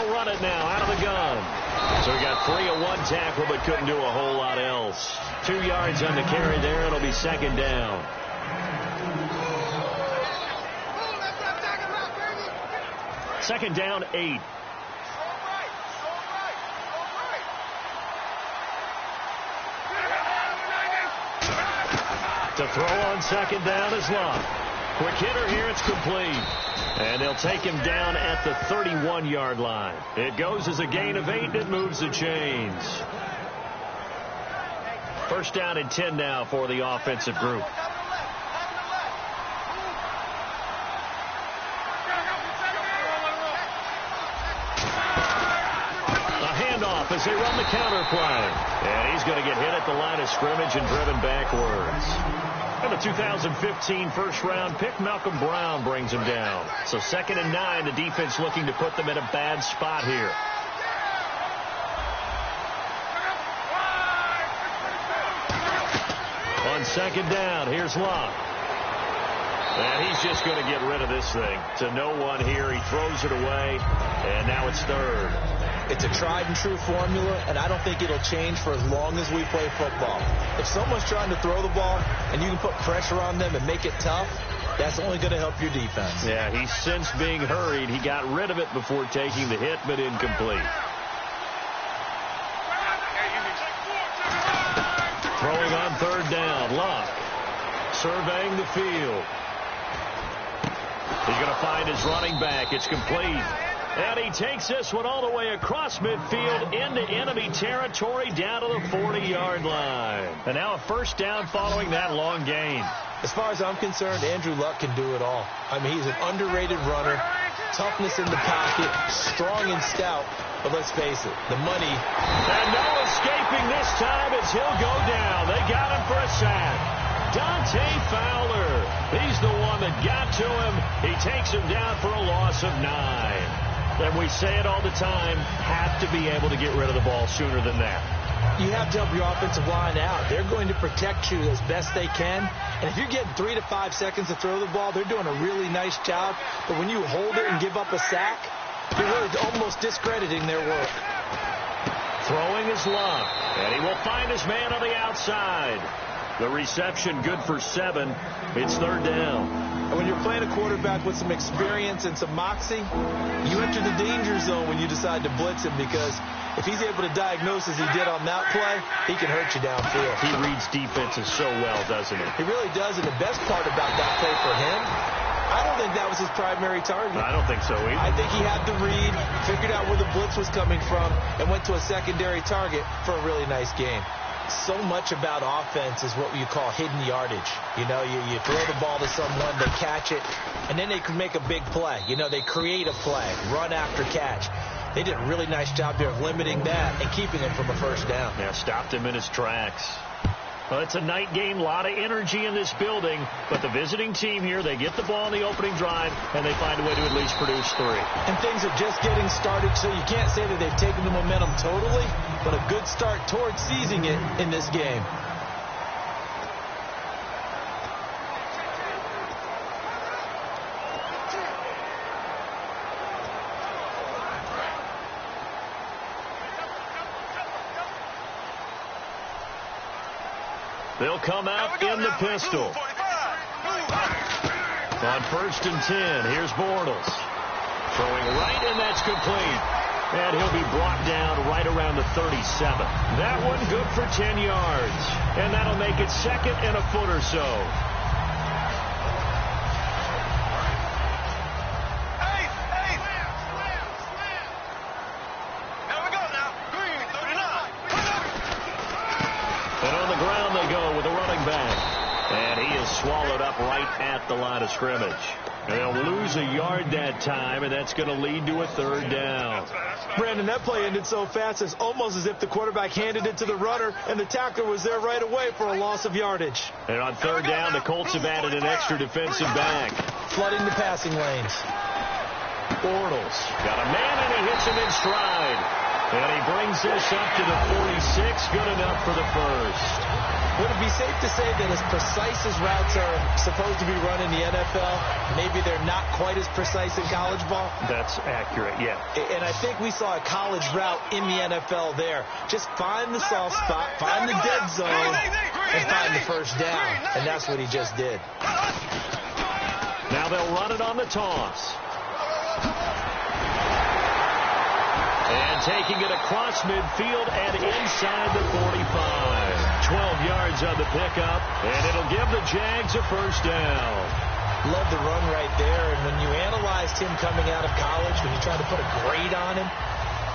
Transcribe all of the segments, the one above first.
They'll run it now out of the gun. So he got 3 of 1 tackle, but couldn't do a whole lot else. 2 yards on the carry there. It'll be second down. Second down, 8. To throw on second down is Love. Quick hitter here, it's complete. And they'll take him down at the 31-yard line. It goes as a gain of 8. It moves the chains. First down and 10 now for the offensive group. As they run the counter play. And he's going to get hit at the line of scrimmage and driven backwards. And the 2015 first-round pick, Malcolm Brown, brings him down. So 2nd and 9, the defense looking to put them in a bad spot here. On second down, here's Love. And he's just going to get rid of this thing. To no one here. He throws it away. And now it's third. It's a tried-and-true formula, and I don't think it'll change for as long as we play football. If someone's trying to throw the ball and you can put pressure on them and make it tough, that's only going to help your defense. Yeah, he's since being hurried. He got rid of it before taking the hit, but incomplete. Throwing on third down, Luck. Surveying the field. He's going to find his running back. It's complete. And he takes this one all the way across midfield into enemy territory down to the 40-yard line. And now a first down following that long gain. As far as I'm concerned, Andrew Luck can do it all. I mean, he's an underrated runner, toughness in the pocket, strong and stout. But let's face it, the money. And no escaping this time as he'll go down. They got him for a sack. Dante Fowler. He's the one that got to him. He takes him down for a loss of 9. And we say it all the time, have to be able to get rid of the ball sooner than that. You have to help your offensive line out. They're going to protect you as best they can. And if you're getting 3 to 5 seconds to throw the ball, they're doing a really nice job. But when you hold it and give up a sack, you're really almost discrediting their work. Throwing is Love. And he will find his man on the outside. The reception good for 7. It's third down. And when you're playing a quarterback with some experience and some moxie, you enter the danger zone when you decide to blitz him, because if he's able to diagnose as he did on that play, he can hurt you downfield. He reads defenses so well, doesn't he? He really does, and the best part about that play for him, I don't think that was his primary target. I don't think so either. I think he had the read, figured out where the blitz was coming from, and went to a secondary target for a really nice game. So much about offense is what you call hidden yardage. You know, you throw the ball to someone, they catch it, and then they can make a big play. You know, they create a play, run after catch. They did a really nice job there of limiting that and keeping him from a first down. Yeah, stopped him in his tracks. Well, it's a night game, a lot of energy in this building, but the visiting team here, they get the ball in the opening drive, and they find a way to at least produce 3. And things are just getting started, so you can't say that they've taken the momentum totally, but a good start towards seizing it in this game. They'll come out in the pistol. On first and 10, here's Bortles. Throwing right, and that's complete. And he'll be brought down right around the 37. That one good for 10 yards. And that'll make it second and a foot or so. Swallowed up right at the line of scrimmage. They'll lose a yard that time, and that's going to lead to a third down. Brandon, that play ended so fast, it's almost as if the quarterback handed it to the runner, and the tackler was there right away for a loss of yardage. And on third down, the Colts have added an extra defensive back. Flooding the passing lanes. Bortles got a man, and he hits him in stride. And he brings this up to the 46. Good enough for the first. Would it be safe to say that as precise as routes are supposed to be run in the NFL, maybe they're not quite as precise in college ball? That's accurate, yeah. And I think we saw a college route in the NFL there. Just find the soft spot, find the dead zone, and find the first down. And that's what he just did. Now they'll run it on the toss. And taking it across midfield and inside the 45. 12 yards on the pickup, and it'll give the Jags a first down. Love the run right there. And when you analyzed him coming out of college, when you tried to put a grade on him,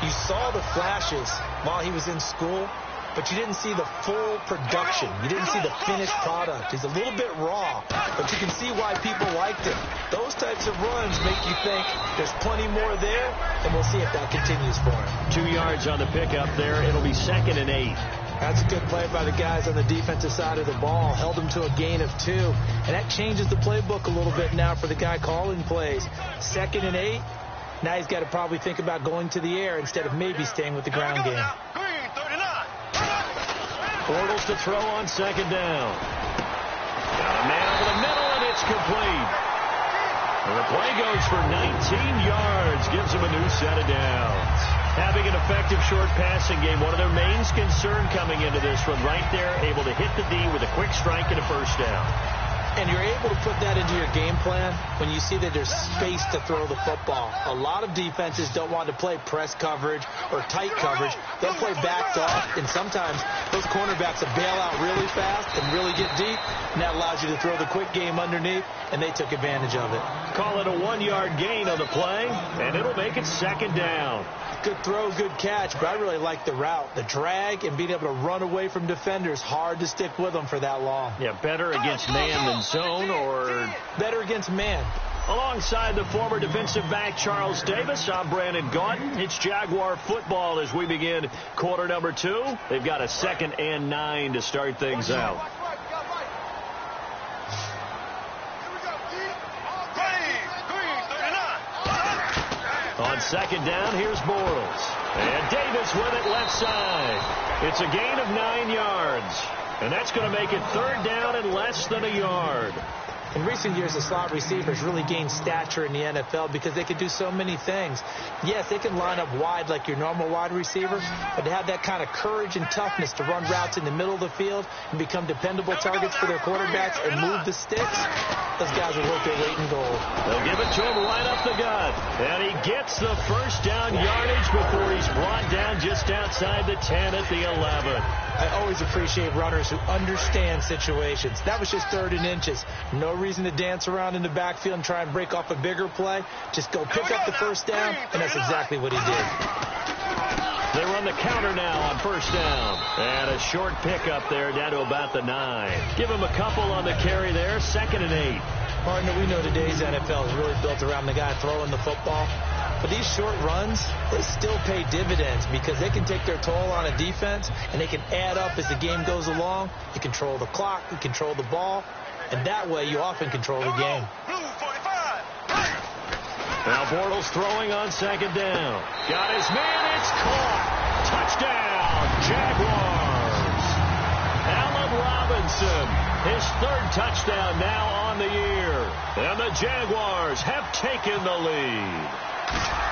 you saw the flashes while he was in school, but you didn't see the full production. You didn't see the finished product. He's a little bit raw, but you can see why people liked him. Those types of runs make you think there's plenty more there, and we'll see if that continues for him. 2 yards on the pickup there. It'll be 2nd and 8. That's a good play by the guys on the defensive side of the ball. Held them to a gain of 2. And that changes the playbook a little bit now for the guy calling plays. 2nd and 8. Now he's got to probably think about going to the air instead of maybe staying with the ground game. Bortles to throw on 2nd down. Got a man over the middle, and it's complete. And the play goes for 19 yards. Gives him a new set of downs. Having an effective short passing game, one of their main concern coming into this one, right there, able to hit the D with a quick strike and a first down. And you're able to put that into your game plan when you see that there's space to throw the football. A lot of defenses don't want to play press coverage or tight coverage. They'll play backed off, and sometimes those cornerbacks will bail out really fast and really get deep, and that allows you to throw the quick game underneath, and they took advantage of it. Call it a 1-yard gain on the play, and it'll make it 2nd down. Good throw, good catch, but I really like the route. The drag and being able to run away from defenders, hard to stick with them for that long. Yeah, better against man than zone, or better against man. Alongside the former defensive back Charles Davis, I'm Brandon Gaudin. It's Jaguar football as we begin quarter number 2. They've got a 2nd and 9 to start things out. On 2nd down, here's Bortles. And Davis with it left side. It's a gain of 9 yards. And that's going to make it 3rd down and less than a yard. In recent years, the slot receivers really gained stature in the NFL because they could do so many things. Yes, they can line up wide like your normal wide receiver, but to have that kind of courage and toughness to run routes in the middle of the field and become dependable targets for their quarterbacks and move the sticks, those guys are worth their weight in gold. They'll give it to him right up the gut. And he gets the first down yardage before he's brought down just outside the 10 at the 11. I always appreciate runners who understand situations. That was just 3rd and inches. No reason to dance around in the backfield and try and break off a bigger play. Just go pick up the first down, and that's exactly what he did. They run the counter now on 1st down. And a short pickup there down to about the 9. Give him a couple on the carry there. 2nd and 8. Partner, we know today's NFL is really built around the guy throwing the football. But these short runs, they still pay dividends because they can take their toll on a defense, and they can add up as the game goes along. You control the clock, you control the ball, and that way you often control the game. Now Bortles throwing on 2nd down. Got his man, it's caught. Touchdown, Jaguars. Allen Robinson, his 3rd touchdown now on the year. And the Jaguars have taken the lead.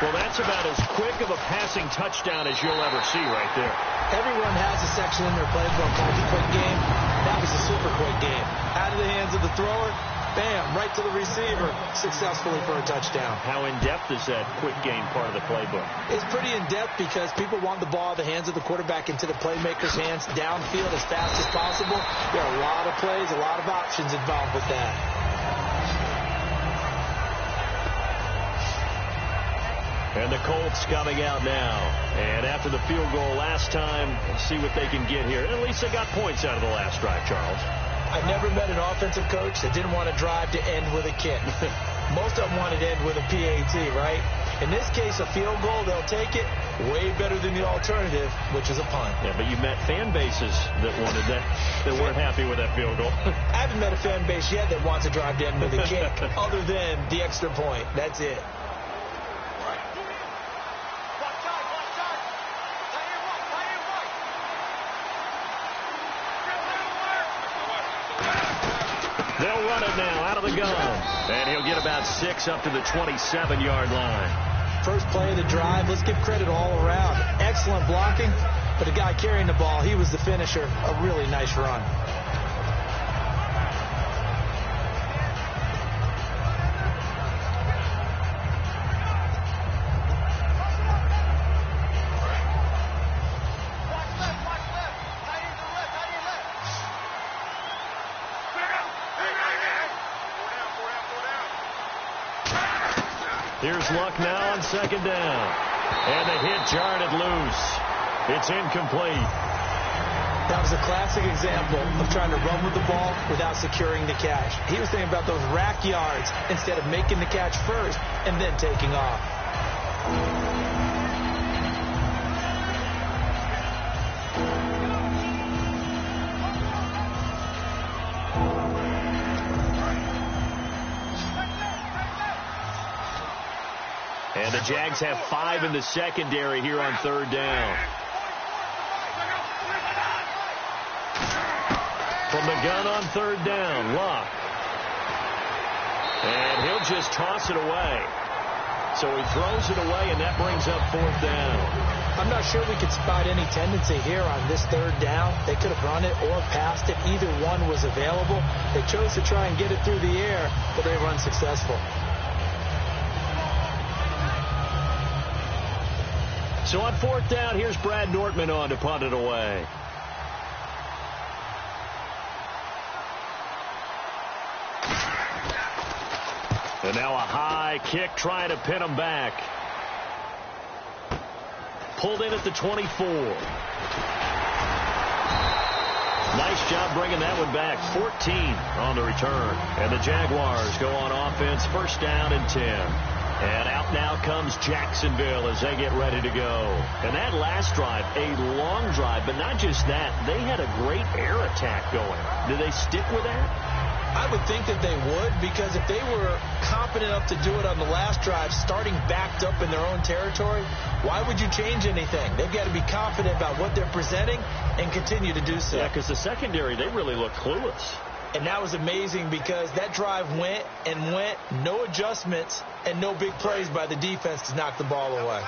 Well, that's about as quick of a passing touchdown as you'll ever see right there. Everyone has a section in their playbook called the quick game. That was a super quick game. Out of the hands of the thrower, bam, right to the receiver, successfully for a touchdown. How in-depth is that quick game part of the playbook? It's pretty in-depth because people want the ball out of the hands of the quarterback into the playmaker's hands downfield as fast as possible. There are a lot of plays, a lot of options involved with that. And the Colts coming out now. And after the field goal last time, see what they can get here. At least they got points out of the last drive, Charles. I've never met an offensive coach that didn't want to drive to end with a kick. Most of them wanted to end with a PAT, right? In this case, a field goal, they'll take it. Way better than the alternative, which is a punt. Yeah, but you met fan bases that wanted that, that weren't happy with that field goal. I haven't met a fan base yet that wants to drive to end with a kick, other than the extra point. That's it. They'll run it now out of the gun. And he'll get about 6 up to the 27-yard line. First play of the drive, let's give credit all around. Excellent blocking, but the guy carrying the ball, he was the finisher. A really nice run. Here's Luck now on second down. And the hit jarred it loose. It's incomplete. That was a classic example of trying to run with the ball without securing the catch. He was thinking about those rack yards instead of making the catch first and then taking off. And the Jags have 5 in the secondary here on third down. From the gun on third down, Luck. And he'll just toss it away. So he throws it away, and that brings up fourth down. I'm not sure we could spot any tendency here on this third down. They could have run it or passed it. Either one was available. They chose to try and get it through the air, but they were unsuccessful. So on fourth down, here's Brad Nortman on to punt it away. And now a high kick trying to pin him back. Pulled in at the 24. Nice job bringing that one back. 14 on the return. And the Jaguars go on offense, first down and 10. And out now comes Jacksonville as they get ready to go. And that last drive, a long drive, but not just that. They had a great air attack going. Do they stick with that? I would think that they would, because if they were confident enough to do it on the last drive, starting backed up in their own territory, why would you change anything? They've got to be confident about what they're presenting and continue to do so. Yeah, because the secondary, they really look clueless. And that was amazing because that drive went and went, no adjustments, and no big plays by the defense to knock the ball away.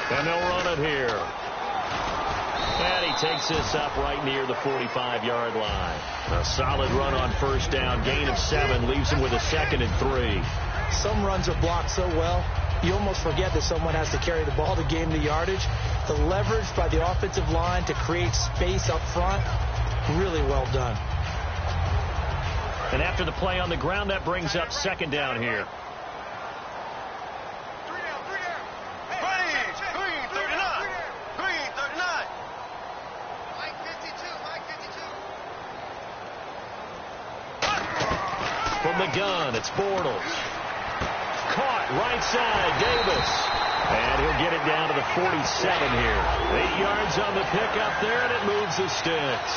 And they'll run it here. And he takes this up right near the 45-yard line. A solid run on first down. Gain of 7 leaves him with a 2nd and 3. Some runs are blocked so well, you almost forget that someone has to carry the ball to gain the yardage. The leverage by the offensive line to create space up front, really well done. And after the play on the ground, that brings up second down here. From the gun, it's Bortles. Caught right side, Davis. And he'll get it down to the 47 here. 8 yards on the pickup there, and it moves the sticks.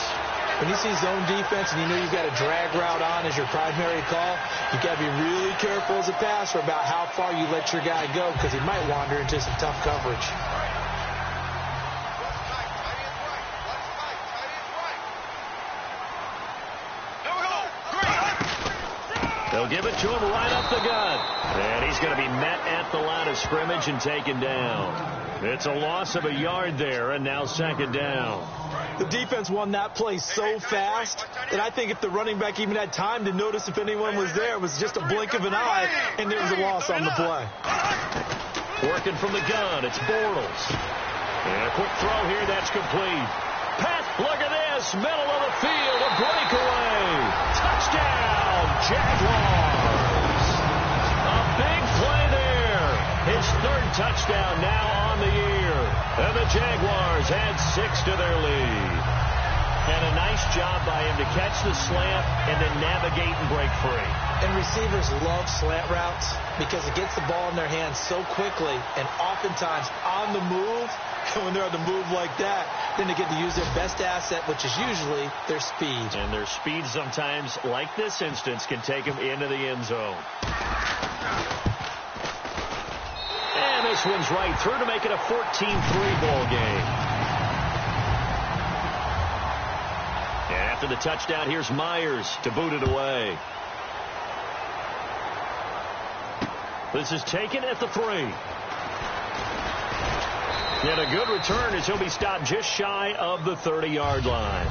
When you see zone defense and you know you've got a drag route on as your primary call, you've got to be really careful as a passer about how far you let your guy go, because he might wander into some tough coverage. They'll give it to him right up the gut. And he's going to be met at the line of scrimmage and taken down. It's a loss of a yard there, and now second down. The defense won that play so fast that I think if the running back even had time to notice if anyone was there, it was just a blink of an eye, and there was a loss on the play. Working from the gun, it's Bortles. And a quick throw here, that's complete. Pat, look at this, middle of the field, a breakaway. Touchdown, Jaguars. A big play there. His 3rd touchdown now on the year. And the Jaguars add 6 to their lead. And a nice job by him to catch the slant and then navigate and break free. And receivers love slant routes because it gets the ball in their hands so quickly and oftentimes on the move. And when they're on the move like that, then they get to use their best asset, which is usually their speed. And their speed sometimes, like this instance, can take them into the end zone. And the this one's right through to make it a 14-3 ball game. And after the touchdown, here's Myers to boot it away. This is taken at the 3. And a good return as he'll be stopped just shy of the 30-yard line.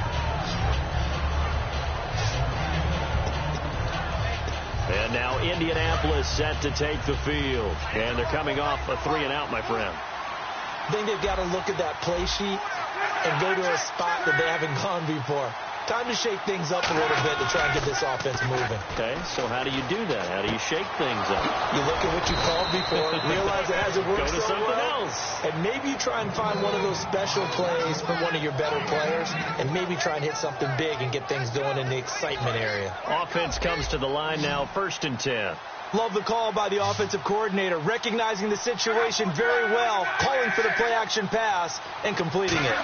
And now Indianapolis set to take the field. And they're coming off a 3-and-out, my friend. I think they've got to look at that play sheet and go to a spot that they haven't gone before. Time to shake things up a little bit to try and get this offense moving. Okay, so how do you do that? How do you shake things up? You look at what you called before, realize it hasn't worked Go to so something well, else. and maybe you try and find one of those special plays from one of your better players, and maybe try and hit something big and get things going in the excitement area. Offense comes to the line now, 1st and 10. Love the call by the offensive coordinator, recognizing the situation very well, calling for the play-action pass, and completing it.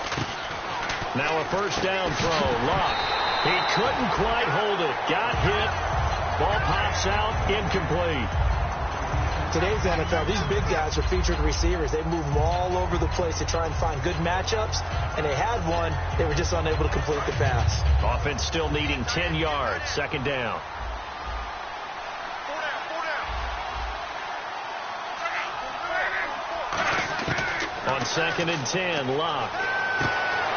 Now a 1st down throw. Locke. He couldn't quite hold it. Got hit. Ball pops out. Incomplete. Today's NFL, these big guys are featured receivers. They move them all over the place to try and find good matchups, and they had one. They were just unable to complete the pass. Offense still needing 10 yards. 2nd down. On 2nd and 10, Locke.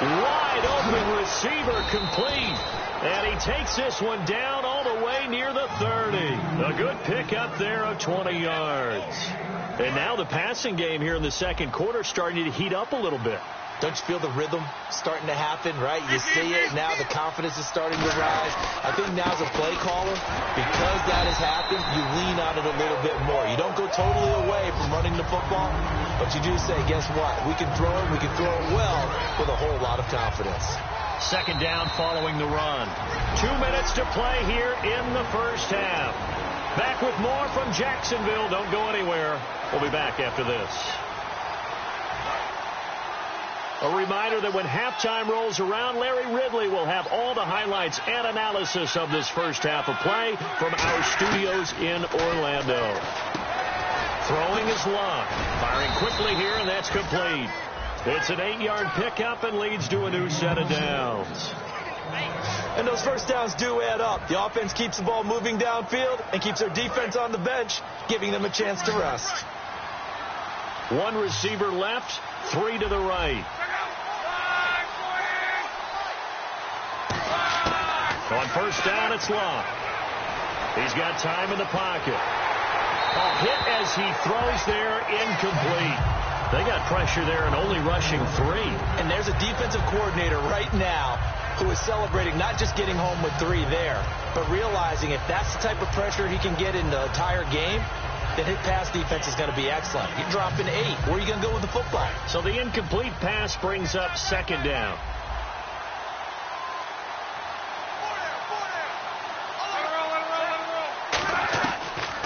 Wide open receiver complete. And he takes this one down all the way near the 30. A good pickup there of 20 yards. And now the passing game here in the 2nd quarter starting to heat up a little bit. Don't you feel the rhythm starting to happen, right? You see it now. The confidence is starting to rise. I think now as a play caller, because that has happened, you lean on it a little bit more. You don't go totally away from running the football, but you do say, guess what? We can throw it. We can throw it well with a whole lot of confidence. 2nd down following the run. 2 minutes to play here in the 1st half. Back with more from Jacksonville. Don't go anywhere. We'll be back after this. A reminder that when halftime rolls around, Larry Ridley will have all the highlights and analysis of this 1st half of play from our studios in Orlando. Throwing is Locke. Firing quickly here, and that's complete. It's an 8-yard pickup and leads to a new set of downs. And those 1st downs do add up. The offense keeps the ball moving downfield and keeps their defense on the bench, giving them a chance to rest. 1 receiver left, 3 to the right. On 1st down, it's Locke. He's got time in the pocket. A hit as he throws there, incomplete. They got pressure there and only rushing 3. And there's a defensive coordinator right now who is celebrating not just getting home with 3 there, but realizing if that's the type of pressure he can get in the entire game, then his pass defense is going to be excellent. You're dropping 8. Where are you going to go with the football? So the incomplete pass brings up 2nd down.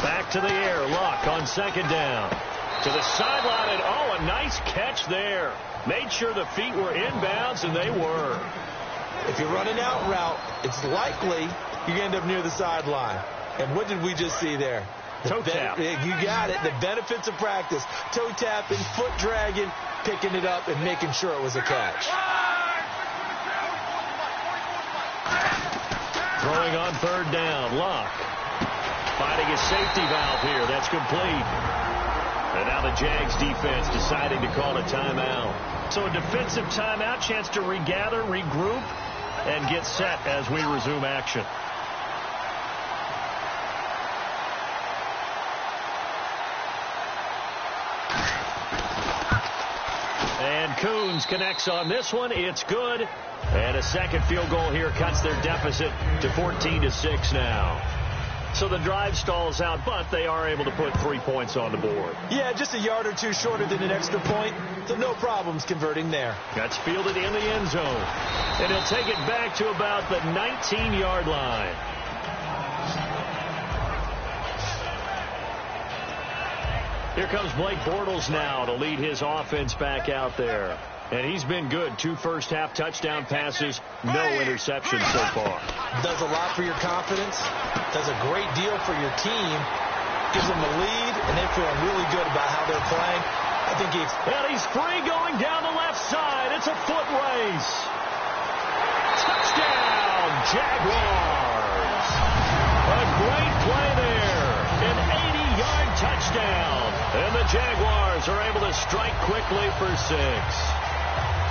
Back to the air. Locke on 2nd down. To the sideline, and oh, a nice catch there. Made sure the feet were inbounds, and they were. If you're running out route, it's likely you end up near the sideline. And what did we just see there? Toe tap. You got it. The benefits of practice. Toe tapping, foot dragging, picking it up, and making sure it was a catch. Throwing on 3rd down. Locke finding his safety valve here. That's complete. And now the Jags defense deciding to call a timeout. So a defensive timeout, chance to regather, regroup, and get set as we resume action. And Coons connects on this one. It's good. And a 2nd field goal here cuts their deficit to 14-6 now. So the drive stalls out, but they are able to put 3 points on the board. Yeah, just a yard or 2 shorter than an extra point, so no problems converting there. That's fielded in the end zone. And he'll take it back to about the 19-yard line. Here comes Blake Bortles now to lead his offense back out there. And he's been good. 2 first-half touchdown passes, no interceptions so far. Does a lot for your confidence. Does a great deal for your team. Gives them a lead, and they're feeling really good about how they're playing. I think And he's free going down the left side. It's a foot race. Touchdown, Jaguars. A great play there. An 80-yard touchdown. And the Jaguars are able to strike quickly for 6.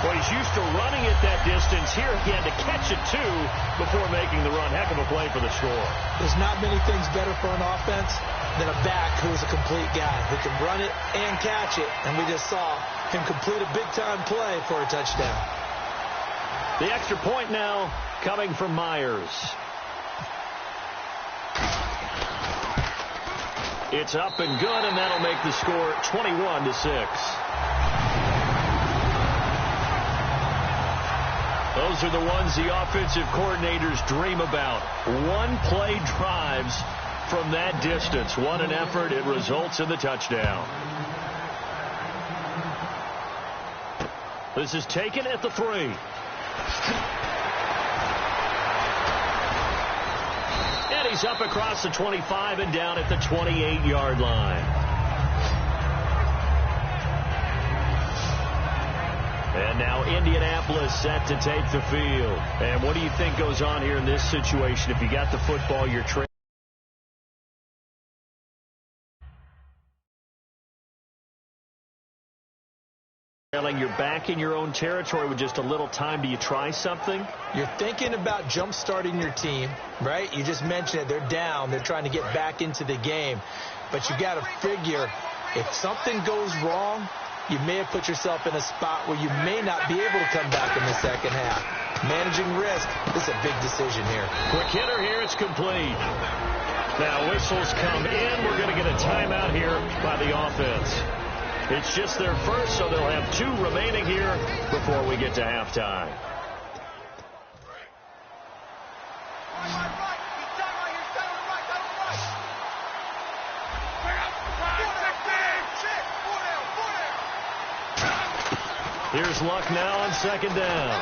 Well, he's used to running at that distance. Here he had to catch it, too, before making the run. Heck of a play for the score. There's not many things better for an offense than a back who's a complete guy who can run it and catch it. And we just saw him complete a big-time play for a touchdown. The extra point now coming from Myers. It's up and good, and that'll make the score 21-6. Those are the ones the offensive coordinators dream about. One-play drives from that distance. What an effort. It results in the touchdown. This is taken at the 3. And he's up across the 25 and down at the 28-yard line. And now Indianapolis set to take the field. And what do you think goes on here in this situation? If you got the football, you're trailing, you're back in your own territory with just a little time. Do you try something? You're thinking about jump-starting your team, right? You just mentioned it. They're down. They're trying to get back into the game. But you got to figure if something goes wrong, you may have put yourself in a spot where you may not be able to come back in the second half. Managing risk, this is a big decision here. Quick hitter here, it's complete. Now whistles come in. We're going to get a timeout here by the offense. It's just their first, so they'll have 2 remaining here before we get to halftime. Here's Luck now on second down.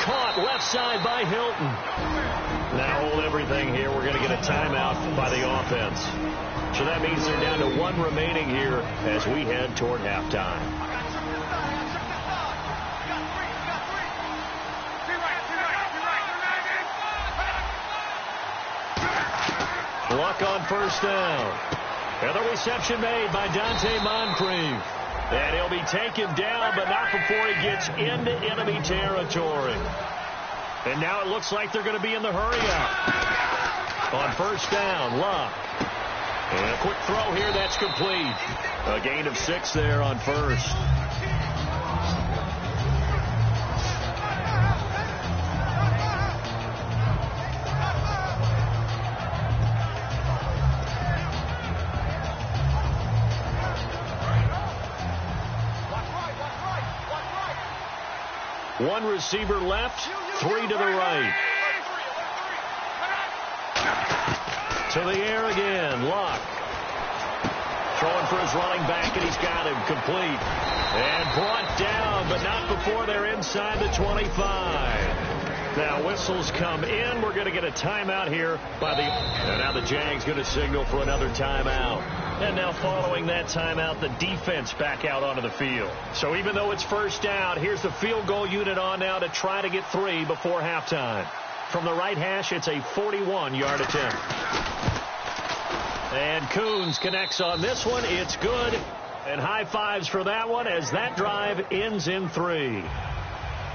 Caught left side by Hilton. Now hold everything here. We're going to get a timeout by the offense. So that means they're down to 1 remaining here as we head toward halftime. Luck on first down. And the reception made by Dante Moncrief. And he'll be taken down, but not before he gets into enemy territory. And now it looks like they're going to be in the hurry-up. On first down, Luck. And a quick throw here, that's complete. A gain of 6 there on first. One receiver left, 3 to the right. To the air again, Luck. Throwing for his running back, and he's got him complete. And brought down, but not before they're inside the 25. Now whistles come in. We're going to get a timeout here by the... And now the Jags going to signal for another timeout. And now following that timeout, the defense back out onto the field. So even though it's first down, here's the field goal unit on now to try to get 3 before halftime. From the right hash, it's a 41-yard attempt. And Coons connects on this one. It's good. And high fives for that one as that drive ends in 3.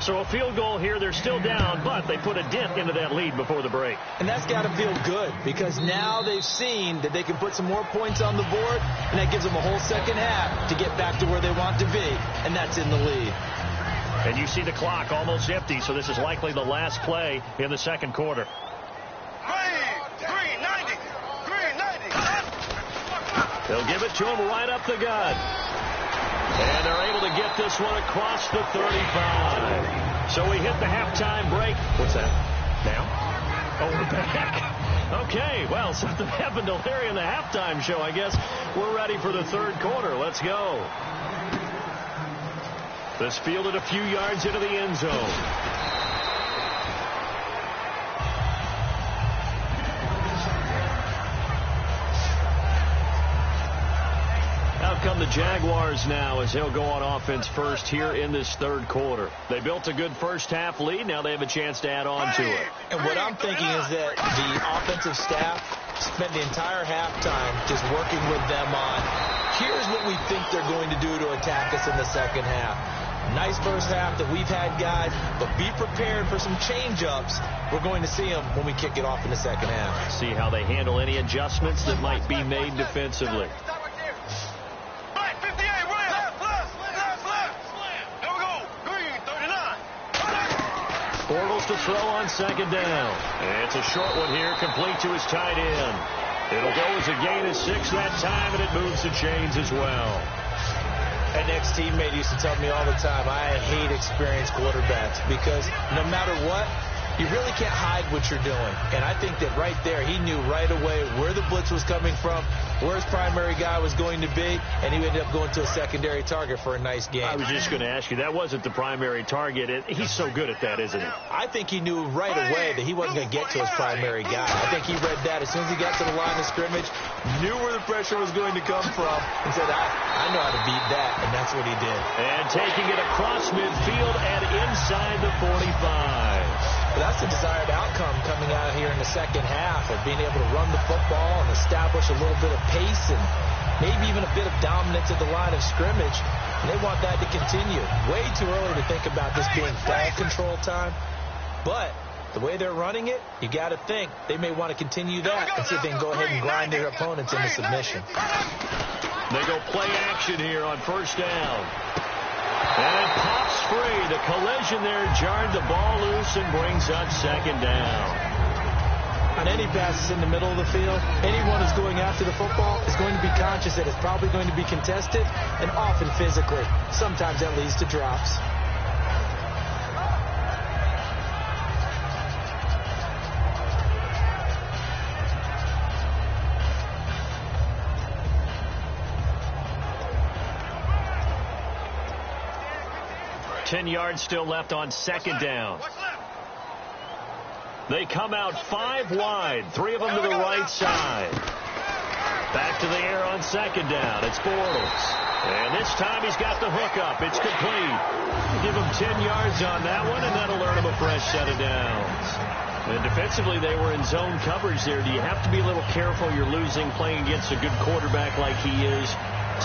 So a field goal here. They're still down, but they put a dent into that lead before the break. And that's got to feel good because now they've seen that they can put some more points on the board, and that gives them a whole second half to get back to where they want to be, and that's in the lead. And you see the clock almost empty, so this is likely the last play in the second quarter. Green 90. They'll give it to him right up the gut. And they're able to get this one across the 35. So we hit the halftime break. What's that? Now? Oh, we're back. Okay, well, something happened to Larry in the halftime show. I guess we're ready for the third quarter. Let's go. This fielded a few yards into the end zone. Out come the Jaguars now as they'll go on offense first here in this third quarter. They built a good first-half lead. Now they have a chance to add on to it. And what I'm thinking is that the offensive staff spent the entire halftime just working with them on, here's what we think they're going to do to attack us in the second half. Nice first half that we've had, guys, but be prepared for some change-ups. We're going to see them when we kick it off in the second half. See how they handle any adjustments that might be made defensively. Bortles to throw on second down. And it's a short one here, complete to his tight end. It'll go as a gain of 6 that time, and it moves the chains as well. An ex-teammate used to tell me all the time, I hate experienced quarterbacks because no matter what, you really can't hide what you're doing. And I think that right there, he knew right away where the blitz was coming from, where his primary guy was going to be, and he ended up going to a secondary target for a nice game. I was just going to ask you, that wasn't the primary target. He's so good at that, isn't he? I think he knew right away that he wasn't going to get to his primary guy. I think he read that as soon as he got to the line of scrimmage, knew where the pressure was going to come from, and said, I know how to beat that, and that's what he did. And taking it across midfield and inside the 45. But that's the desired outcome coming out here in the second half of being able to run the football and establish a little bit of pace and maybe even a bit of dominance at the line of scrimmage. And they want that to continue. Way too early to think about this being ball control time. But the way they're running it, you got to think they may want to continue that and see if they can go ahead and grind their opponents into submission. They go play action here on first down. And it pops free. The collision there jarred the ball loose and brings up second down. On any passes in the middle of the field, anyone who's going after the football is going to be conscious that it's probably going to be contested and often physically. Sometimes that leads to drops. Ten yards still left on second down. They come out 5 wide, 3 of them to the right side. Back to the air on second down. It's Bortles. And this time he's got the hook up. It's complete. Give him 10 yards on that one, and that'll earn him a fresh set of downs. And defensively, they were in zone coverage there. Do you have to be a little careful? You're losing playing against a good quarterback like he is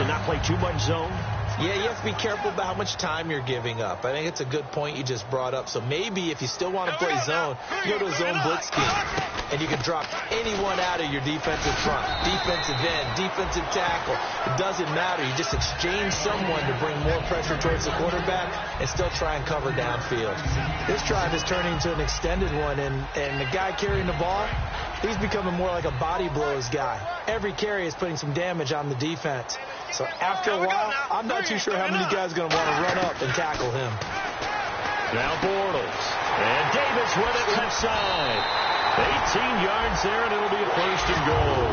to not play too much zone? Yeah, you have to be careful about how much time you're giving up. I think it's a good point you just brought up. So maybe if you still want to play zone, you go to a zone blitz scheme. And you can drop anyone out of your defensive front, defensive end, defensive tackle. It doesn't matter. You just exchange someone to bring more pressure towards the quarterback and still try and cover downfield. This drive is turning into an extended one, and the guy carrying the ball, he's becoming more like a body blows guy. Every carry is putting some damage on the defense. So after a while, I'm not too sure how many guys are going to want to run up and tackle him. Now Bortles. And Davis with it left side. 18 yards there, and it'll be a first and goal.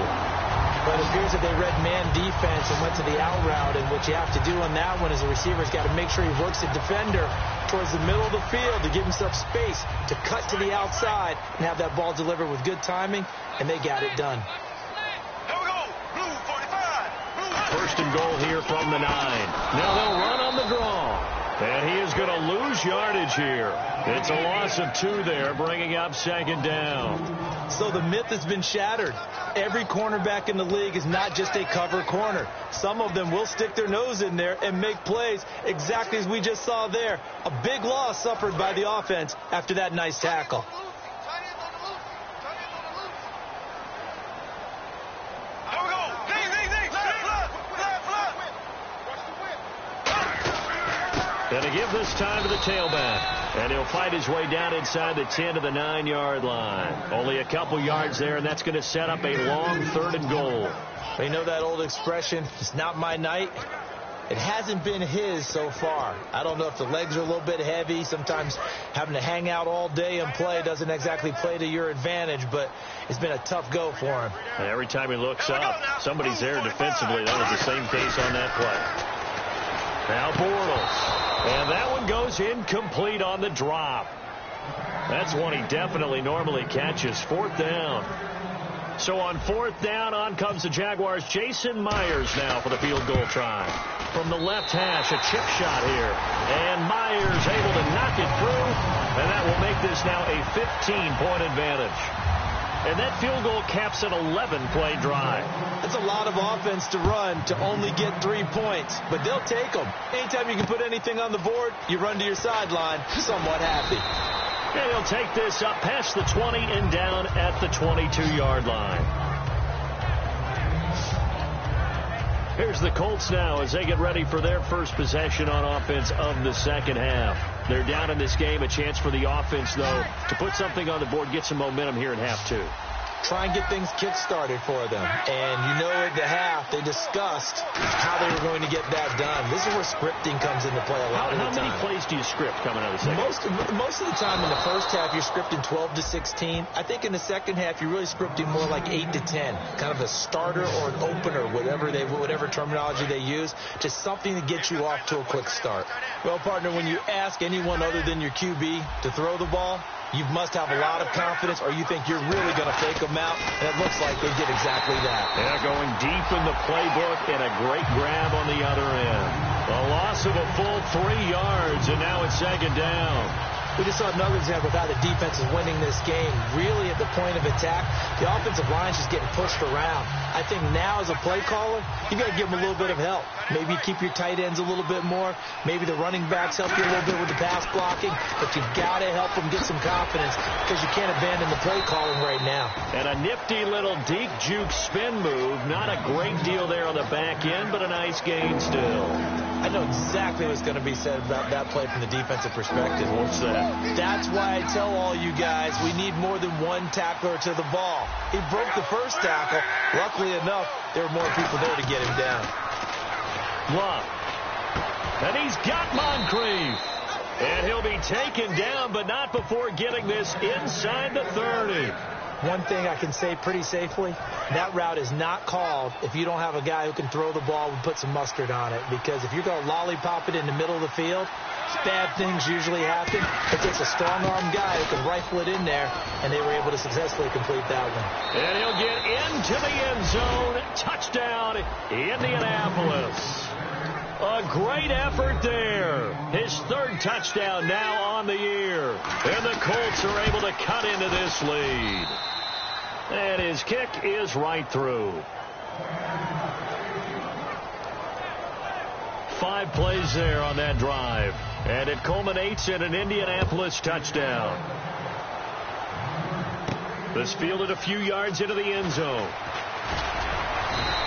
But it appears that they read man defense and went to the out route, and what you have to do on that one is the receiver's got to make sure he works the defender towards the middle of the field to give himself space to cut to the outside and have that ball delivered with good timing, and they got it done. First and goal here from the 9. Now they'll run on the draw. And he is going to lose yardage here. It's a loss of 2 there, bringing up second down. So the myth has been shattered. Every cornerback in the league is not just a cover corner. Some of them will stick their nose in there and make plays exactly as we just saw there. A big loss suffered by the offense after that nice tackle. And to give this time to the tailback. And he'll fight his way down inside the 10 to the 9-yard line. Only a couple yards there, and that's going to set up a long 3rd and goal. You know that old expression, it's not my night? It hasn't been his so far. I don't know if the legs are a little bit heavy. Sometimes having to hang out all day and play doesn't exactly play to your advantage, but it's been a tough go for him. And every time he looks up, somebody's there defensively. That was the same case on that play. Now Bortles. And that one goes incomplete on the drop. That's one he definitely normally catches. 4th down. So on 4th down, on comes the Jaguars. Jason Myers now for the field goal try. From the left hash, a chip shot here. And Myers able to knock it through. And that will make this now a 15-point advantage. And that field goal caps an 11-play drive. That's a lot of offense to run to only get 3 points. But they'll take them. Anytime you can put anything on the board, you run to your sideline somewhat happy. And he'll take this up past the 20 and down at the 22-yard line. Here's the Colts now as they get ready for their first possession on offense of the second half. They're down in this game. A chance for the offense, though, to put something on the board, get some momentum here in half two. Try and get things kick-started for them. And you know at the half, they discussed how they were going to get that done. This is where scripting comes into play a lot of the time. How many plays do you script coming out of the second? Most of the time in the first half, you're scripting 12 to 16. I think in the second half, you're really scripting more like 8 to 10. Kind of a starter or an opener, whatever terminology they use. Just something to get you off to a quick start. Well, partner, when you ask anyone other than your QB to throw the ball, you must have a lot of confidence, or you think you're really going to fake them out, and it looks like they did exactly that. Yeah, going deep in the playbook, and a great grab on the other end. A loss of a full 3 yards, and now it's second down. We just saw another example of how the defense is winning this game. Really at the point of attack, the offensive line's just getting pushed around. I think now as a play caller, you got to give them a little bit of help. Maybe keep your tight ends a little bit more. Maybe the running backs help you a little bit with the pass blocking. But you've got to help them get some confidence because you can't abandon the play calling right now. And a nifty little deep juke spin move. Not a great deal there on the back end, but a nice gain still. I know exactly what's going to be said about that play from the defensive perspective. What's that? That's why I tell all you guys we need more than one tackler to the ball. He broke the first tackle. Luckily enough, there were more people there to get him down. Love. And he's got Moncrief. And he'll be taken down, but not before getting this inside the 30. One thing I can say pretty safely, that route is not called if you don't have a guy who can throw the ball and put some mustard on it. Because if you're going to lollipop it in the middle of the field, bad things usually happen. It takes a strong-arm guy who can rifle it in there, and they were able to successfully complete that one. And he'll get into the end zone. Touchdown, Indianapolis. A great effort there. His 3rd touchdown now on the year. And the Colts are able to cut into this lead. And his kick is right through. 5 plays there on that drive. And it culminates in an Indianapolis touchdown. This fielded a few yards into the end zone.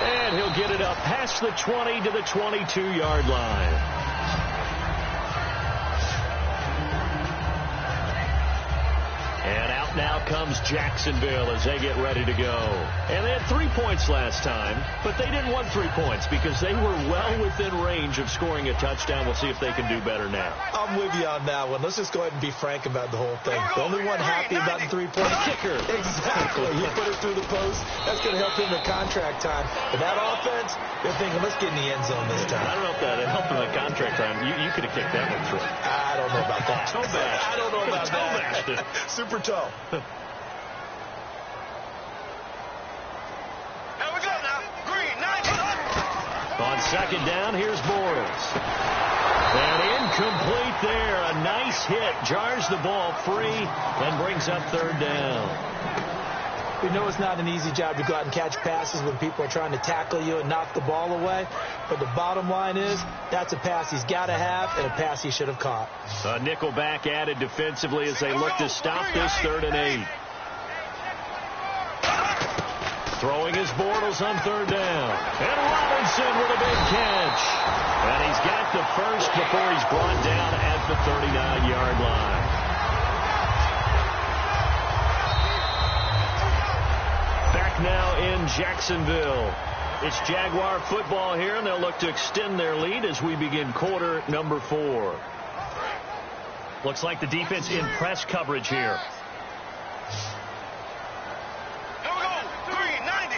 And he'll get it up past the 20 to the 22-yard line. And out now comes Jacksonville as they get ready to go. And they had 3 points last time, but they didn't want 3 points because they were well within range of scoring a touchdown. We'll see if they can do better now. I'm with you on that one. Let's just go ahead and be frank about the whole thing. The only one happy about the 3-point kicker. Exactly. He put it through the post. That's going to help him in contract time. But that offense, they're thinking, let's get in the end zone this time. I don't know if that helped him in contract time. You could have kicked that one through. I don't know about that. Toe bash. I don't know about that. Super toe. Here we go now. Green, 90. On second down, here's Bortles. And incomplete there. A nice hit. Jars the ball free and brings up 3rd down. We know it's not an easy job to go out and catch passes when people are trying to tackle you and knock the ball away. But the bottom line is that's a pass he's got to have and a pass he should have caught. A nickel back added defensively as they look to stop this 3rd and 8. Throwing his Bortles on 3rd down. And Robinson with a big catch. And he's got the first before he's brought down at the 39-yard line. Back now in Jacksonville. It's Jaguar football here, and they'll look to extend their lead as we begin quarter number 4. Looks like the defense in press coverage here. Here we go. Green, 90.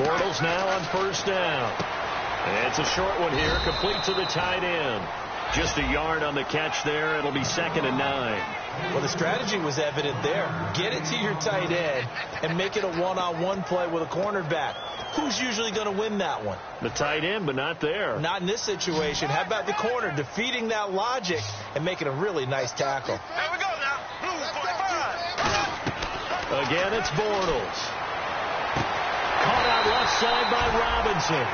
Bortles now on 1st down. And it's a short one here, complete to the tight end. Just a yard on the catch there. It'll be 2nd and 9. Well, the strategy was evident there. Get it to your tight end and make it a one-on-one play with a cornerback. Who's usually going to win that one? The tight end, but not there. Not in this situation. How about the corner defeating that logic and making a really nice tackle? Here we go now. Blue 45. Again, it's Bortles. Caught out left side by Robinson.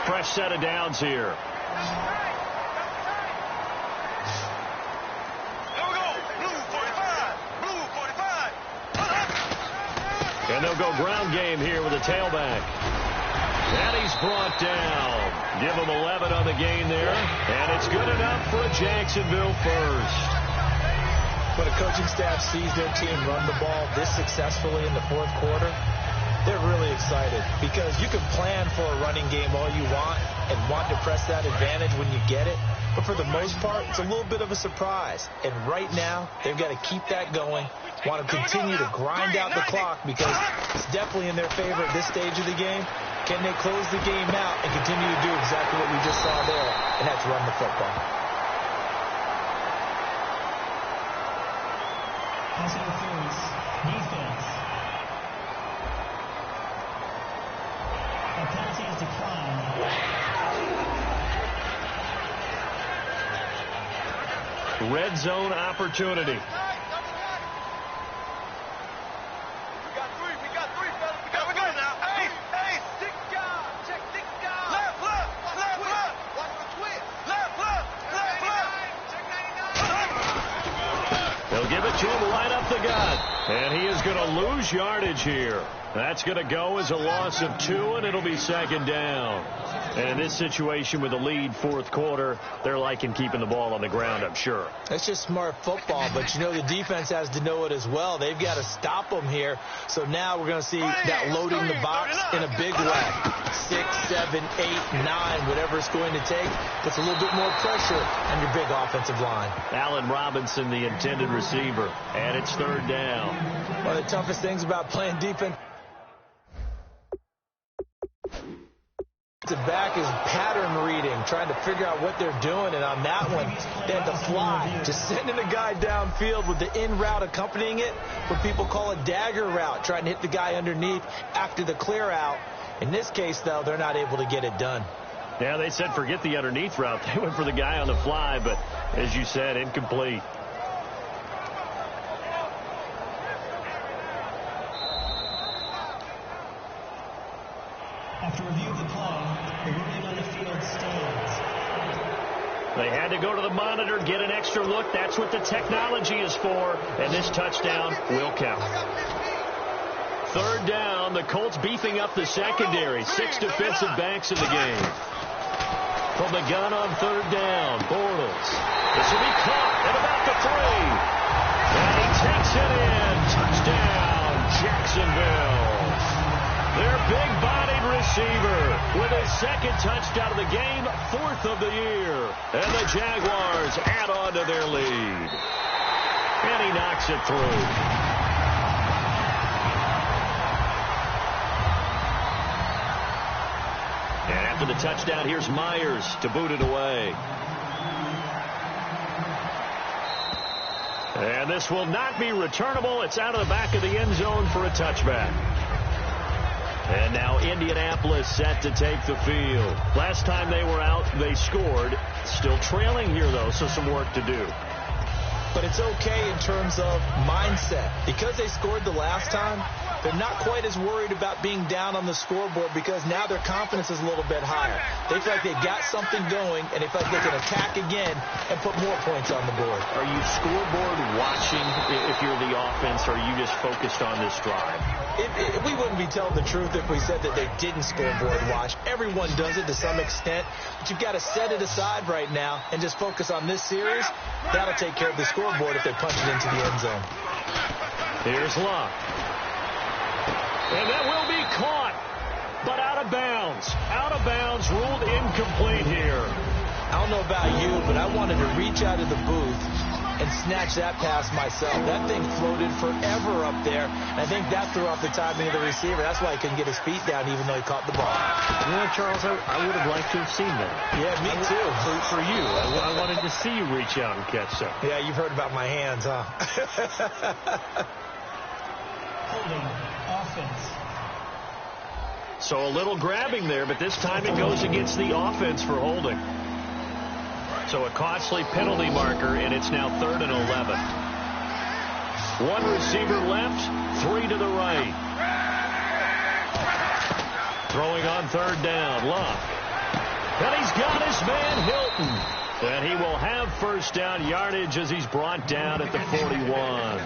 Fresh set of downs here. Here we go. Blue 45. Blue 45. And they'll go ground game here with a tailback. And he's brought down. Give him 11 on the gain there. And it's good enough for a Jacksonville first. When a coaching staff sees their team run the ball this successfully in the fourth quarter, they're really excited because you can plan for a running game all you want and want to press that advantage when you get it. But for the most part, it's a little bit of a surprise. And right now, they've got to keep that going, want to continue to grind out the clock because it's definitely in their favor at this stage of the game. Can they close the game out and continue to do exactly what we just saw there, and that's run the football? Pass interference, defense. A penalty is declined. Red zone opportunity. Give it to him right up the gut. And he is going to lose yardage here. That's going to go as a loss of 2, and it'll be second down. And in this situation with the lead fourth quarter, they're liking keeping the ball on the ground, I'm sure. That's just smart football, but you know the defense has to know it as well. They've got to stop them here. So now we're going to see that loading the box in a big way. 6, 7, 8, 9, whatever it's going to take, puts a little bit more pressure on your big offensive line. Allen Robinson, the intended receiver, and it's third down. One of the toughest things about playing defense back is pattern reading, trying to figure out what they're doing, and on that one, they had to fly, just sending a guy downfield with the in route accompanying it, what people call a dagger route, trying to hit the guy underneath after the clear out. In this case, though, they're not able to get it done. Yeah, they said forget the underneath route. They went for the guy on the fly, but as you said, incomplete. After review of the play, the ruling on the field stands. They had to go to the monitor, get an extra look. That's what the technology is for, and this touchdown will count. Third down, the Colts beefing up the secondary. 6 defensive backs in the game. From the gun on third down, Bortles. This will be caught at about the 3. And he takes it in. Touchdown, Jacksonville. Their big-bodied receiver with his second touchdown of the game, 4th of the year. And the Jaguars add on to their lead. And he knocks it through. And after the touchdown, here's Myers to boot it away. And this will not be returnable. It's out of the back of the end zone for a touchback. And now Indianapolis set to take the field. Last time they were out, they scored. Still trailing here, though, so some work to do. But it's okay in terms of mindset. Because they scored the last time, they're not quite as worried about being down on the scoreboard because now their confidence is a little bit higher. They feel like they got something going, and they feel like they can attack again and put more points on the board. Are you scoreboard watching if you're the offense, or are you just focused on this drive? We wouldn't be telling the truth if we said that they didn't scoreboard watch. Everyone does it to some extent, but you've got to set it aside right now and just focus on this series. That'll take care of the scoreboard if they punch it into the end zone. Here's Luck. And that will be caught, but out of bounds. Out of bounds, ruled incomplete here. I don't know about you, but I wanted to reach out of the booth and snatch that pass myself. That thing floated forever up there. I think that threw off the timing of the receiver. That's why he couldn't get his feet down even though he caught the ball. You know, Charles, I would have liked to have seen that. Yeah, me too. For you. I wanted to see you reach out and catch something. Yeah, you've heard about my hands, huh? Holding offense. So a little grabbing there, but this time it goes against the offense for holding. So a costly penalty marker, and it's now 3rd and 11. One receiver left, 3 to the right. Throwing on 3rd down, Luck. And he's got his man Hilton. And he will have 1st down yardage as he's brought down at the 41.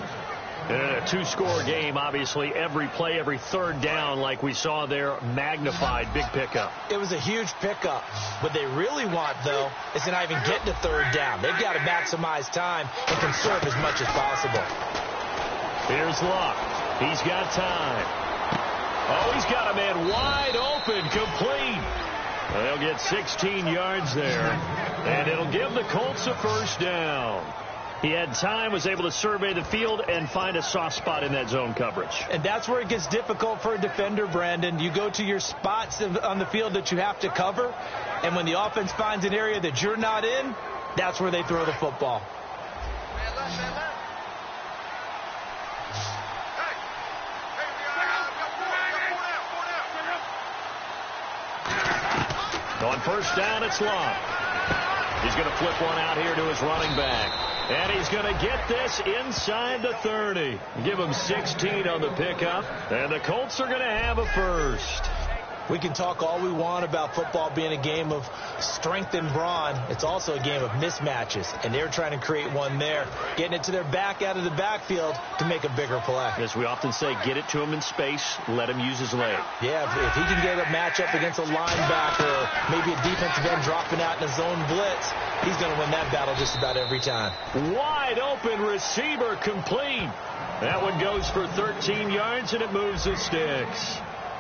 And a 2-score game, obviously, every play, every 3rd down, like we saw there, magnified, big pickup. It was a huge pickup. What they really want, though, is to not even get to 3rd down. They've got to maximize time and conserve as much as possible. Here's Luck. He's got time. Oh, he's got a man wide open, complete. They'll get 16 yards there, and it'll give the Colts a 1st down. He had time, was able to survey the field and find a soft spot in that zone coverage. And that's where it gets difficult for a defender, Brandon. You go to your spots on the field that you have to cover, and when the offense finds an area that you're not in, that's where they throw the football. On 1st down, it's Long. He's going to flip one out here to his running back. And he's going to get this inside the 30. Give him 16 on the pickup. And the Colts are going to have a 1st. We can talk all we want about football being a game of strength and brawn. It's also a game of mismatches, and they're trying to create one there, getting it to their back out of the backfield to make a bigger play. As we often say, get it to him in space, let him use his leg. Yeah, if he can get a matchup against a linebacker or maybe a defensive end dropping out in a zone blitz, he's going to win that battle just about every time. Wide open receiver complete. That one goes for 13 yards, and it moves the sticks.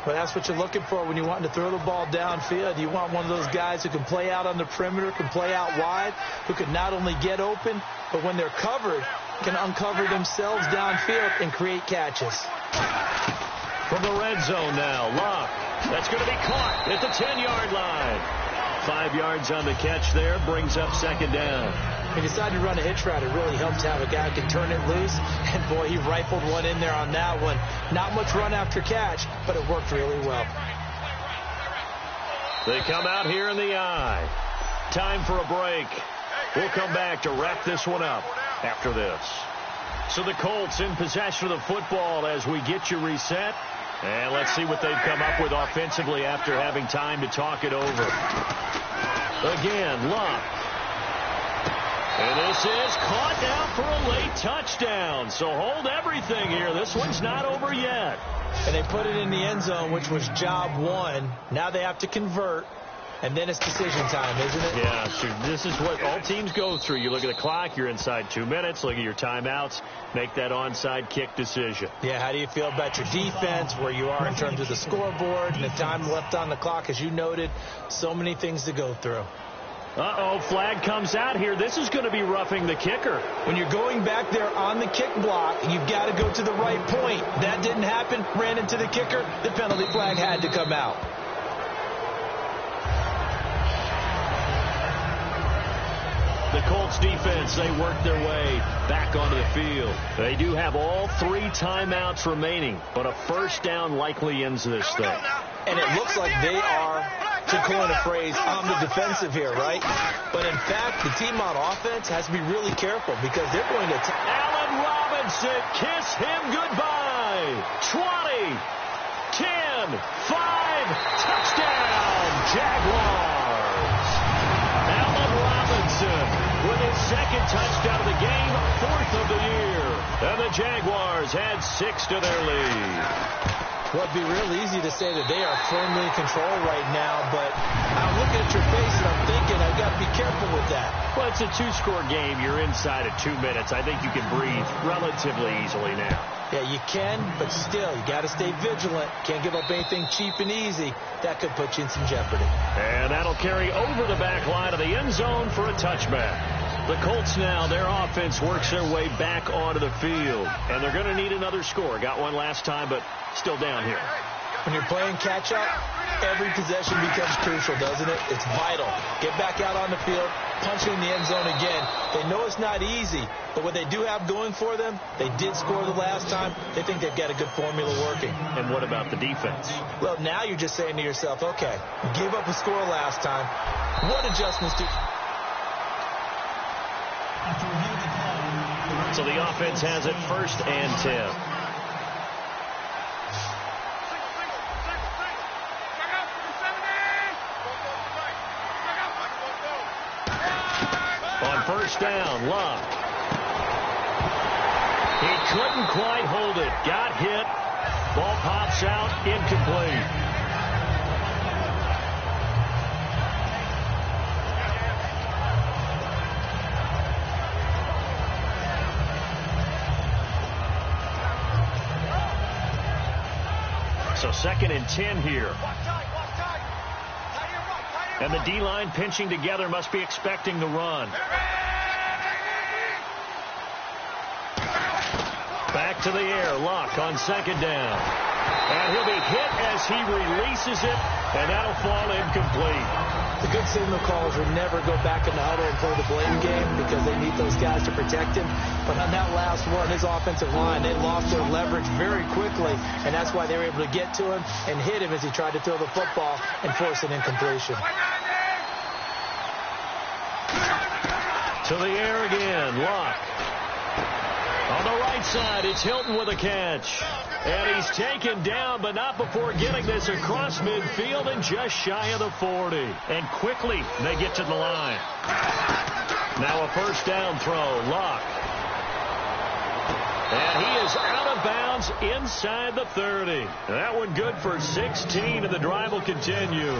Well, that's what you're looking for when you're wanting to throw the ball downfield. You want one of those guys who can play out on the perimeter, can play out wide, who can not only get open, but when they're covered, can uncover themselves downfield and create catches. From the red zone now, Luck. That's going to be caught at the 10-yard line. 5 yards on the catch there, brings up 2nd down. He decided to run a hitch route. It really helps to have a guy who can turn it loose. And, boy, he rifled one in there on that one. Not much run after catch, but it worked really well. They come out here in the eye. Time for a break. We'll come back to wrap this one up after this. So the Colts in possession of the football as we get you reset. And let's see what they've come up with offensively after having time to talk it over. Again, Luck. And this is caught down for a late touchdown. So hold everything here. This one's not over yet. And they put it in the end zone, which was job 1. Now they have to convert. And then it's decision time, isn't it? Yeah, so this is what all teams go through. You look at the clock, you're inside 2 minutes, look at your timeouts, make that onside kick decision. Yeah, how do you feel about your defense, where you are in terms of the scoreboard, and the time left on the clock, as you noted, so many things to go through. Uh-oh, flag comes out here. This is going to be roughing the kicker. When you're going back there on the kick block, you've got to go to the right point. That didn't happen, ran into the kicker, the penalty flag had to come out. The Colts defense, they work their way back onto the field. They do have all 3 timeouts remaining, but a 1st down likely ends this thing. And it looks like they are, to coin a phrase, on the defensive here, right? But in fact, the team on offense has to be really careful because they're going to... Allen Robinson, kiss him goodbye. 20, 10, 5, touchdown, Jaguars. Allen Robinson with his 2nd touchdown of the game, 4th of the year. And the Jaguars had 6 to their lead. Well, it'd be real easy to say that they are firmly in control right now, but I'm looking at your face and I'm thinking I've got to be careful with that. Well, it's a 2-score game. You're inside of 2 minutes. I think you can breathe relatively easily now. Yeah, you can, but still, you got to stay vigilant. Can't give up anything cheap and easy. That could put you in some jeopardy. And that'll carry over the back line of the end zone for a touchback. The Colts now, their offense works their way back onto the field. And they're going to need another score. Got one last time, but still down here. When you're playing catch-up, every possession becomes crucial, doesn't it? It's vital. Get back out on the field, punch in the end zone again. They know it's not easy, but what they do have going for them, they did score the last time. They think they've got a good formula working. And what about the defense? Well, now you're just saying to yourself, okay, gave up a score last time. What adjustments do... So the offense has it 1st and 10. On 1st down, Luck. He couldn't quite hold it. Got hit. Ball pops out, incomplete. So 2nd and 10 here. And the D-line pinching together, must be expecting the run. Back to the air, Luck on 2nd down. And he'll be hit as he releases it, and that'll fall incomplete. The good signal callers would never go back in the huddle and play the blame game because they need those guys to protect him. But on that last one, his offensive line, they lost their leverage very quickly, and that's why they were able to get to him and hit him as he tried to throw the football and force an incompletion. To the air again, Luck. On the right side, it's Hilton with a catch. And he's taken down, but not before getting this across midfield and just shy of the 40. And quickly, they get to the line. Now a 1st down throw, Luck. And he is out of bounds inside the 30. That one good for 16, and the drive will continue.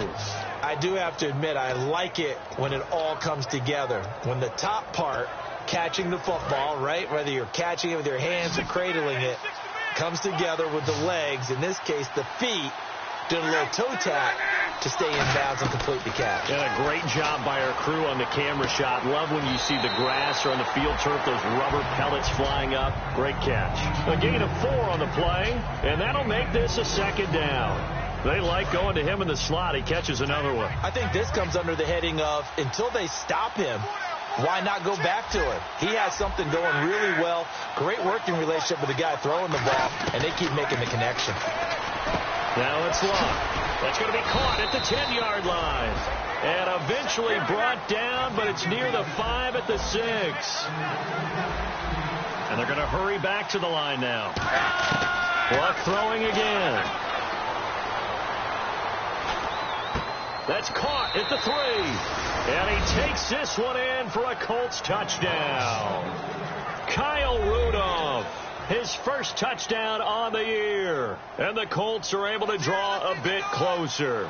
I do have to admit, I like it when it all comes together. When the top part, catching the football, right, whether you're catching it with your hands or cradling it, comes together with the legs, in this case the feet, doing a little toe tap to stay in bounds and complete the catch. And a great job by our crew on the camera shot. Love when you see the grass or on the field turf, those rubber pellets flying up. Great catch. A gain of 4 on the play, and that'll make this a 2nd down. They like going to him in the slot. He catches another one. I think this comes under the heading of, until they stop him, why not go back to him? He has something going really well. Great working relationship with the guy throwing the ball, and they keep making the connection. Now it's Luck. That's going to be caught at the 10-yard line. And eventually brought down, but it's near the 5 at the 6. And they're going to hurry back to the line now. Luck throwing again. That's caught at the 3. And he takes this one in for a Colts touchdown. Kyle Rudolph, his 1st touchdown on the year. And the Colts are able to draw a bit closer.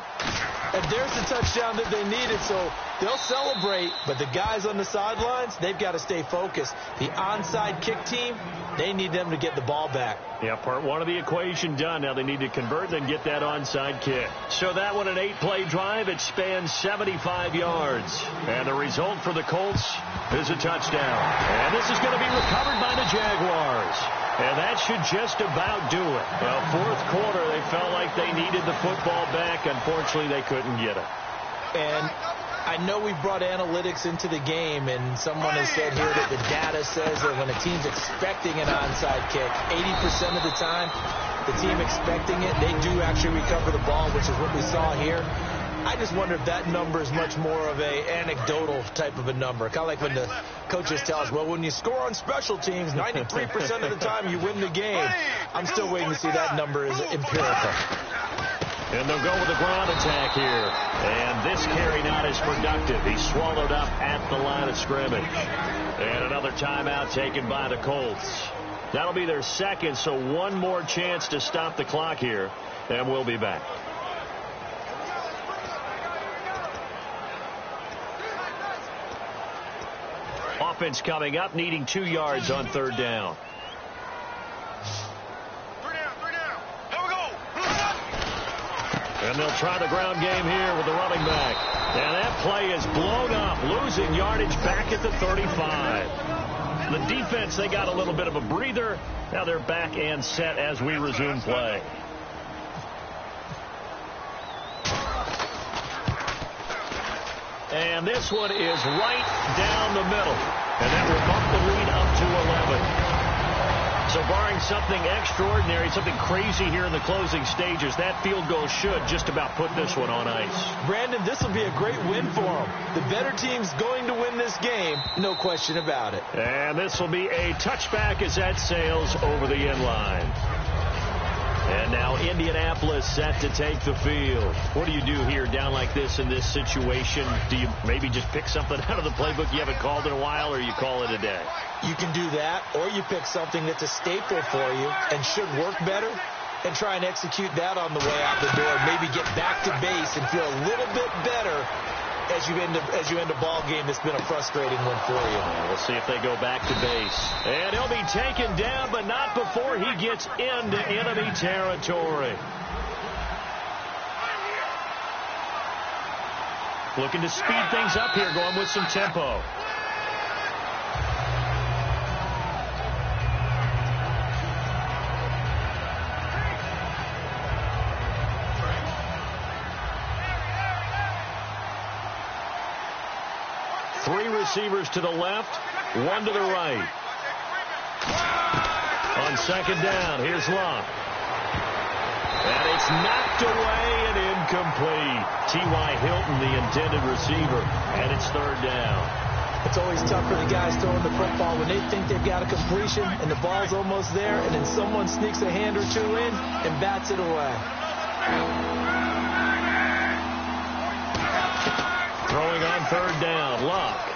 And there's the touchdown that they needed, so they'll celebrate. But the guys on the sidelines, they've got to stay focused. The onside kick team, they need them to get the ball back. Yeah, part 1 of the equation done. Now they need to convert and get that onside kick. So that one, an 8-play drive. It spans 75 yards. And the result for the Colts is a touchdown. And this is going to be recovered by the Jaguars. And that should just about do it. Well, 4th quarter, they felt like they needed the football back. Unfortunately, they couldn't get it. And I know we brought analytics into the game, and someone has said here that the data says that when a team's expecting an onside kick, 80% of the time, the team expecting it, they do actually recover the ball, which is what we saw here. I just wonder if that number is much more of a anecdotal type of a number. Kind of like when the coaches tell us, well, when you score on special teams, 93% of the time you win the game. I'm still waiting to see that number is empirical. And they'll go with the ground attack here. And this carry not as productive. He's swallowed up at the line of scrimmage. And another timeout taken by the Colts. That'll be their 2nd, so one more chance to stop the clock here. And we'll be back. Offense coming up, needing 2 yards on 3rd down. And they'll try the ground game here with the running back. And that play is blown up, losing yardage back at the 35. The defense, they got a little bit of a breather. Now they're back and set as we resume play. And this one is right down the middle. And that will bump the lead up to 11. So barring something extraordinary, something crazy here in the closing stages, that field goal should just about put this one on ice. Brandon, this will be a great win for them. The better team's going to win this game, no question about it. And this will be a touchback as that sails over the end line. And now Indianapolis set to take the field. What do you do here down like this in this situation? Do you maybe just pick something out of the playbook you haven't called in a while, or you call it a day? You can do that, or you pick something that's a staple for you and should work better and try and execute that on the way out the door. Maybe get back to base and feel a little bit better as you end a ball game that's been a frustrating one for you. We'll see if they go back to base. And he'll be taken down, but not before he gets into enemy territory. Looking to speed things up here, going with some tempo. Three receivers to the left, one to the right. On second down, here's Locke. And it's knocked away and incomplete. T.Y. Hilton, the intended receiver, and it's third down. It's always tough for the guys throwing the football when they think they've got a completion and the ball's almost there, and then someone sneaks a hand or two in and bats it away. Throwing on third down, Locke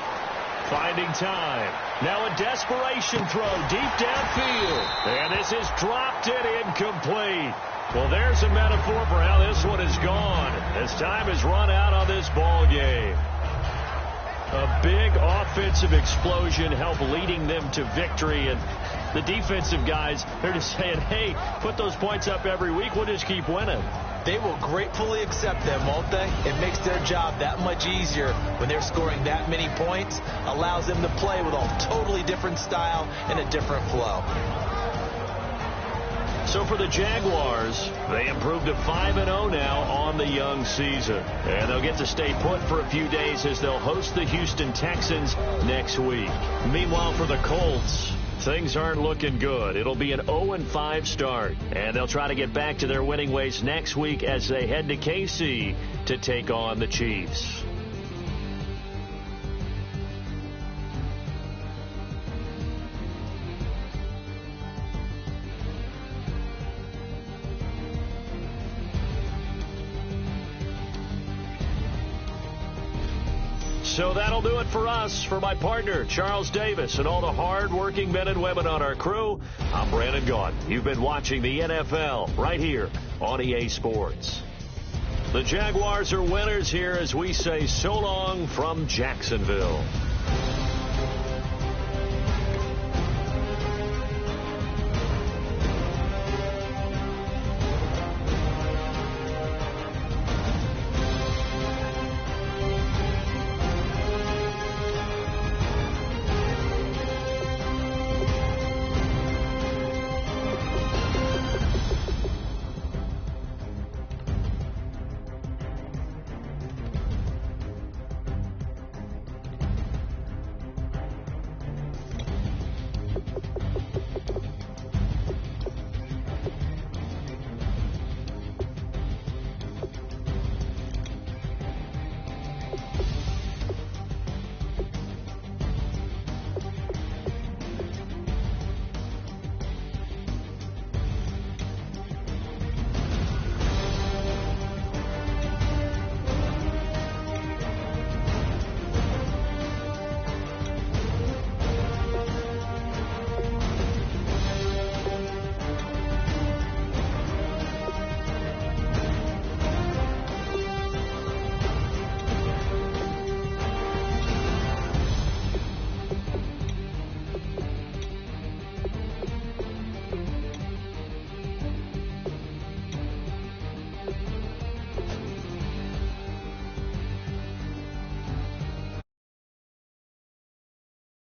finding time. Now a desperation throw deep downfield. And this is dropped and incomplete. Well, there's a metaphor for how this one is gone as time has run out on this ball game. A big offensive explosion helped leading them to victory, and the defensive guys, they're just saying, hey, put those points up every week, we'll just keep winning. They will gratefully accept them, won't they? It makes their job that much easier when they're scoring that many points, allows them to play with a totally different style and a different flow. So for the Jaguars, they improved to 5-0 now on the young season. And they'll get to stay put for a few days as they'll host the Houston Texans next week. Meanwhile, for the Colts, things aren't looking good. It'll be an 0-5 start. And they'll try to get back to their winning ways next week as they head to KC to take on the Chiefs. So that'll do it for us. For my partner, Charles Davis, and all the hard-working men and women on our crew, I'm Brandon Gaudin. You've been watching the NFL right here on EA Sports. The Jaguars are winners here as we say so long from Jacksonville.